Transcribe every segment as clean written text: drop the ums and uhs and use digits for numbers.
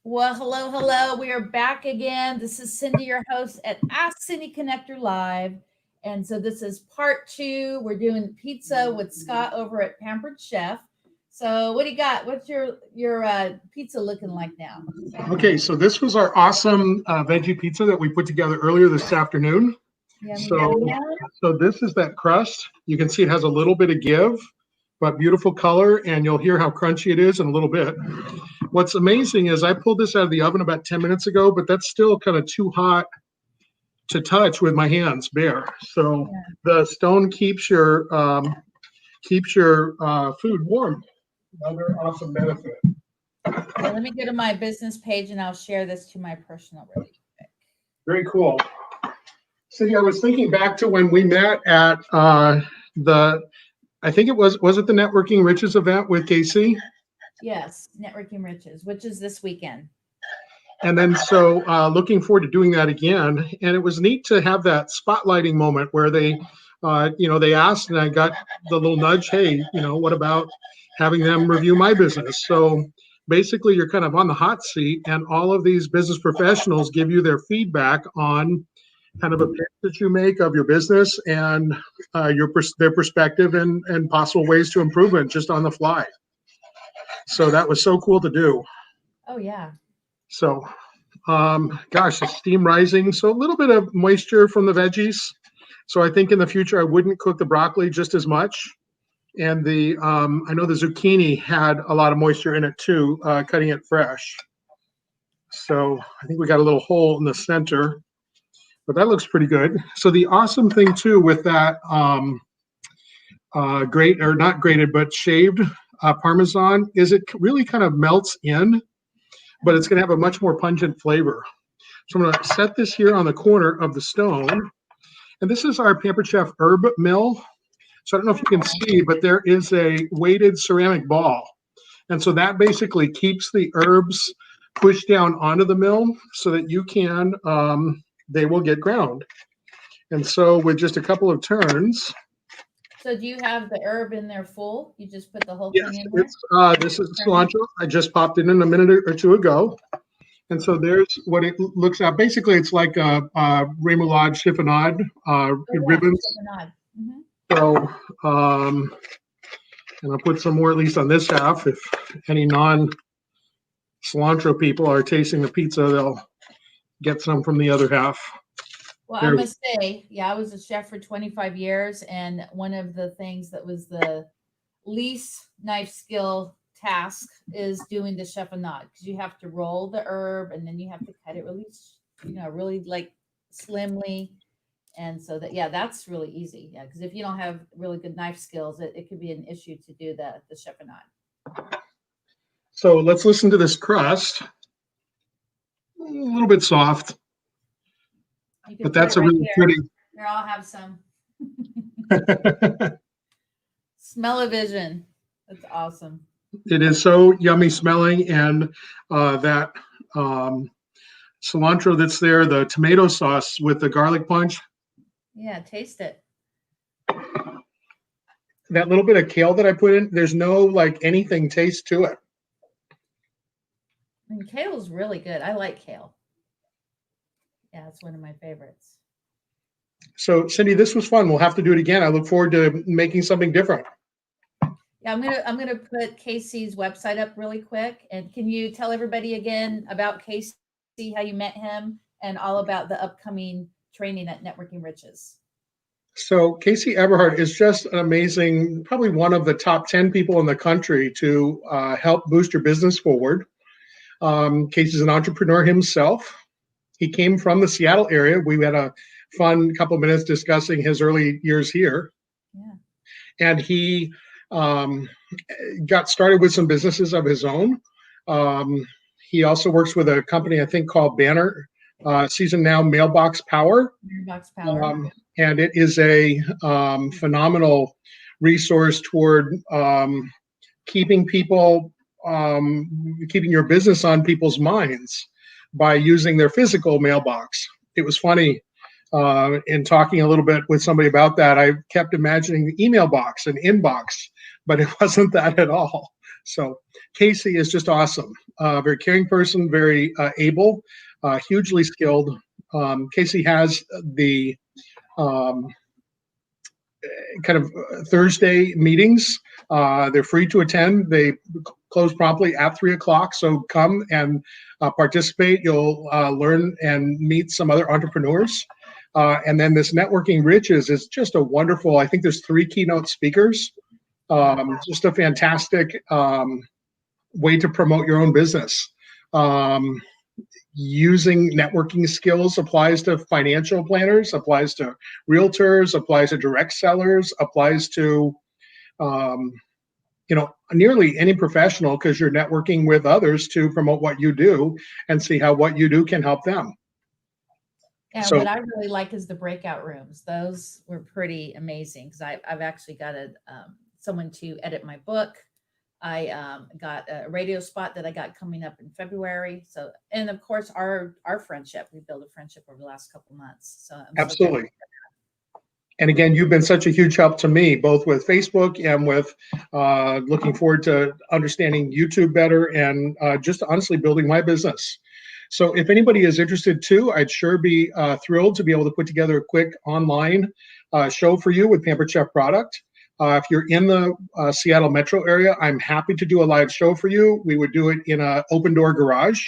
Well, hello, hello. We are back again. This is Cindy, your host at Ask Cindy Connector Live. And so this is part two. We're doing pizza with Scott over at Pampered Chef. So what do you got? What's your pizza looking like now? Okay, so this was our awesome veggie pizza that we put together earlier this afternoon. Yummy, So, yum, yum. so this is that crust. You can see it has a little bit of give, but beautiful color, and you'll hear how crunchy it is in a little bit. What's amazing is I pulled this out of the oven about 10 minutes ago, but that's still kind of too hot to touch with my hands bare. So Yeah. the stone keeps your food warm. Another awesome benefit. Yeah, let me go to my business page and I'll share this to my personal really quick. Very cool. Cindy, I was thinking back to when we met at I think it was it the Networking Riches event with Casey? Yes, Networking Riches, which is this weekend. And then so looking forward to doing that again. And it was neat to have that spotlighting moment where they asked and I got the little nudge, hey, what about having them review my business? So basically you're kind of on the hot seat and all of these business professionals give you their feedback on kind of a pitch that you make of your business and their perspective and possible ways to improve it just on the fly. So that was so cool to do. Oh, yeah. So, gosh, the steam rising. So a little bit of moisture from the veggies. So I think in the future I wouldn't cook the broccoli just as much. And I know the zucchini had a lot of moisture in it too, cutting it fresh. So I think we got a little hole in the center, but that looks pretty good. So the awesome thing too with that not grated, but shaved Parmesan is it really kind of melts in, but it's going to have a much more pungent flavor. So I'm going to set this here on the corner of the stone. And this is our Pampered Chef herb mill. So I don't know if you can see, but there is a weighted ceramic ball. And so that basically keeps the herbs pushed down onto the mill so that they will get ground. And so with just a couple of turns. So do you have the herb in there full? You just put the whole thing in there? This is cilantro. I just popped it in a minute or two ago. And so there's what it looks at. Basically, it's like a remoulade chiffonade ribbons. Mm-hmm. So, and I'll put some more at least on this half. If any non-cilantro people are tasting the pizza, they'll get some from the other half. Well, I must say, yeah, I was a chef for 25 years, and one of the things that was the least knife skill task is doing the chiffonade because you have to roll the herb and then you have to cut it really like slimly. And so that's really easy. Yeah, because if you don't have really good knife skills, it could be an issue to do the chiffonade. So let's listen to this crust. A little bit soft. But that's a really pretty. Here, I'll have some. Smell-o-vision. That's awesome. It is so yummy smelling, and that cilantro that's there, the tomato sauce with the garlic punch. Yeah, taste it. That little bit of kale that I put in, there's no like anything taste to it. And kale's really good. I like kale. Yeah, it's one of my favorites. So, Cindy, this was fun. We'll have to do it again. I look forward to making something different. Yeah, I'm gonna put Casey's website up really quick. And can you tell everybody again about Casey, how you met him, and all about the upcoming training at Networking Riches? So Casey Eberhardt is just an amazing, probably one of the top 10 people in the country to help boost your business forward. Casey's an entrepreneur himself. He came from the Seattle area. We had a fun couple minutes discussing his early years here. Yeah. And he got started with some businesses of his own. He also works with a company, I think, called Banner, season now Mailbox Power. Mailbox Power. And it is a phenomenal resource toward keeping your business on people's minds by using their physical mailbox. It was funny in talking a little bit with somebody about that. I kept imagining the email box and inbox, but it wasn't that at all. So Casey is just awesome. Very caring person, very able, hugely skilled. Casey has the kind of Thursday meetings. They're free to attend. They close promptly at 3 o'clock. So come and participate. You'll learn and meet some other entrepreneurs. And then this Networking Riches is just a wonderful, I think there's 3 keynote speakers. Just a fantastic way to promote your own business. Using networking skills applies to financial planners, applies to realtors, applies to direct sellers, applies to nearly any professional, because you're networking with others to promote what you do and see how what you do can help them. And So, what I really like is the breakout rooms. Those were pretty amazing, because I've actually got someone to edit my book. I got a radio spot that I got coming up in February. So, and of course, our friendship, we built a friendship over the last couple months. So I'm absolutely. And again, you've been such a huge help to me, both with Facebook and with looking forward to understanding YouTube better, and just honestly building my business. So if anybody is interested too, I'd sure be thrilled to be able to put together a quick online show for you with Pampered Chef product. If you're in the Seattle metro area, I'm happy to do a live show for you. We would do it in an open door garage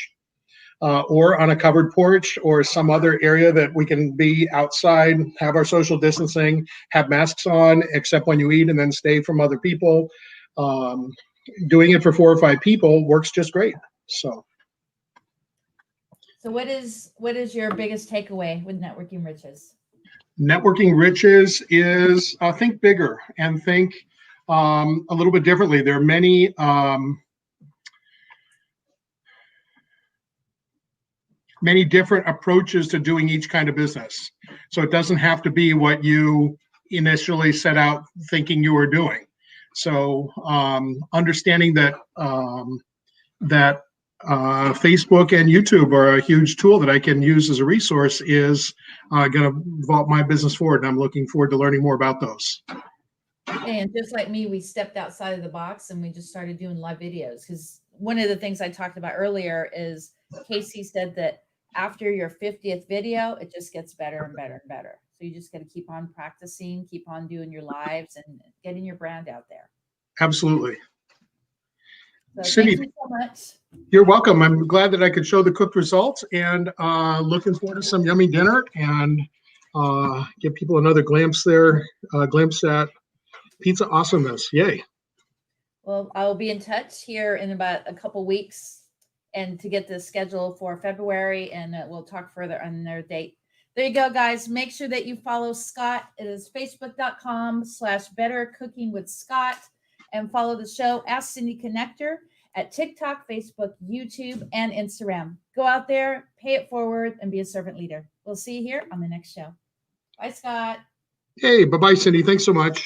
or on a covered porch or some other area that we can be outside, have our social distancing, have masks on, except when you eat, and then stay from other people. Doing it for 4 or 5 people works just great. So what is your biggest takeaway with Networking Riches? Networking Riches is think bigger and think a little bit differently. There are many many different approaches to doing each kind of business. So it doesn't have to be what you initially set out thinking you were doing. So understanding that Facebook and YouTube are a huge tool that I can use as a resource is going to vault my business forward, and I'm looking forward to learning more about those. And just like me, we stepped outside of the box and we just started doing live videos, because one of the things I talked about earlier is Casey said that after your 50th video, it just gets better and better and better. So you just got to keep on practicing, keep on doing your lives and getting your brand out there. Absolutely. So Cindy, thank you so much. You're welcome. I'm glad that I could show the cooked results, and looking forward to some yummy dinner and give people another glimpse at pizza awesomeness. Yay. Well, I will be in touch here in about a couple weeks and to get the schedule for February, and we'll talk further on their date. There you go, guys. Make sure that you follow Scott. It is facebook.com/bettercookingwithscott, and follow the show Ask Cindy Connector at TikTok, Facebook, YouTube, and Instagram. Go out there, pay it forward, and be a servant leader. We'll see you here on the next show. Bye, Scott. Hey, bye-bye, Cindy. Thanks so much.